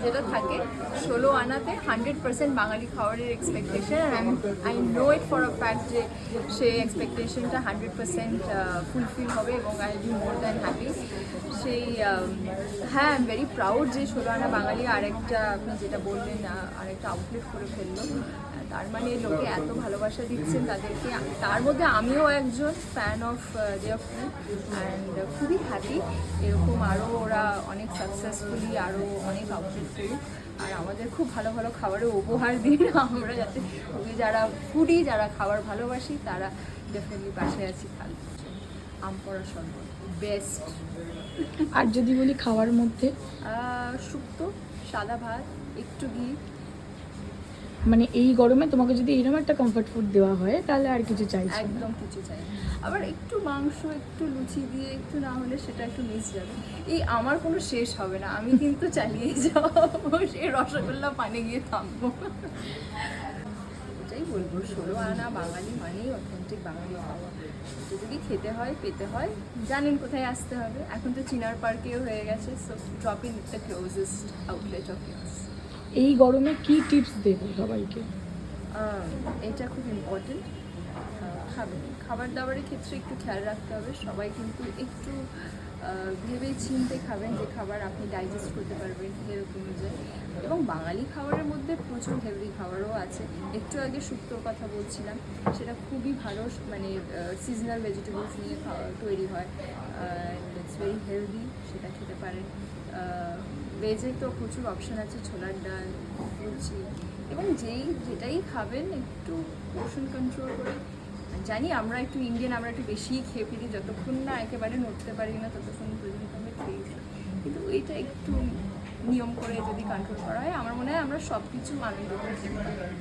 যেটা থাকে 16 আনাতে 100% বাঙালি খাবারের expectation, I know it for a fact যে সেই এক্সপেকটেশনটা 100% ফুলফিল হবে এবং I be more than happy. সেই হ্যাঁ, আই এম ভেরি প্রাউড যে 16 আনা বাঙালি আরেকটা, আপনি যেটা বললেন, আরেকটা আউটলেট করে ফেললো। তার মানে লোকে এত ভালোবাসা দিচ্ছেন তাদেরকে, তার মধ্যে আমিও একজন fan of their food, and খুবই হ্যাপি এরকম আরও ওরা অনেক সাকসেসফুলি আরও অনেক আউটলেট করুক, আর আমাদের খুব ভালো ভালো খাবারের উপহার দিন আমরা, যাতে খুবই যারা ফুডি, যারা খাবার ভালোবাসি, তারা ডেফিনেটলি পাশে আছি। খাল আম পড়া শরবত বেস্ট। আর যদি বলি খাওয়ার মধ্যে, শুক্তো, সাদা ভাত, একটু ঘি। মানে এই গরমে তোমাকে যদি এরকম একটা কমফর্ট ফুড দেওয়া হয় তাহলে আর কিছু চাইছি না। একদম কিছু চাই না। আবার একটু মাংস, একটু লুচি দিয়ে একটু না হলে সেটা একটু মিস যাবে। এই আমার কোনো শেষ হবে না, আমি কিন্তু চালিয়ে যাবো, সেই রসগোল্লা পানে গিয়ে থামবো। এটাই বলবো, 16 আনা বাঙালি মানেই অথেন্টিক বাঙালি খাওয়া। এটা যদি খেতে হয়, পেতে হয়, জানেন কোথায় আসতে হবে। এখন তো চিনার পার্কেও হয়ে গেছে, so drop in the closest outlet of years. এই গরমে কি টিপস দেবে সবাইকে? এটা খুব ইম্পর্টেন্ট। খাবার দাবারের ক্ষেত্রে একটু খেয়াল রাখতে হবে। সবাই কিন্তু একটু ভেবে চিনতে খাবেন যে খাবার আপনি ডাইজেস্ট করতে পারবেন হেলথ অনুযায়ী। এবং বাঙালি খাবারের মধ্যে প্রচুর হেলদি খাবারও আছে। একটু আগে শুক্তোর কথা বলছিলাম, সেটা খুবই ভালো, মানে সিজনাল ভেজিটেবলস নিয়ে তৈরি হয়, ইটস ভেরি হেলদি, সেটা খেতে পারেন। ভেজে তো প্রচুর অপশান আছে, ছোলার ডাল, লুচি, এবং যেটাই খাবেন একটু পোর্শন কন্ট্রোল করে। জানি আমরা একটু ইন্ডিয়ান, আমরা একটু বেশিই খেয়ে ফেলি, যতক্ষণ না একেবারে নড়তে পারি না ততক্ষণ পর্যন্ত আমরা খেয়ে যাই। কিন্তু এইটা একটু নিয়ম করে যদি কন্ট্রোল করা হয়, আমার মনে হয় আমরা সব কিছু আনন্দ করে খেতে পারি।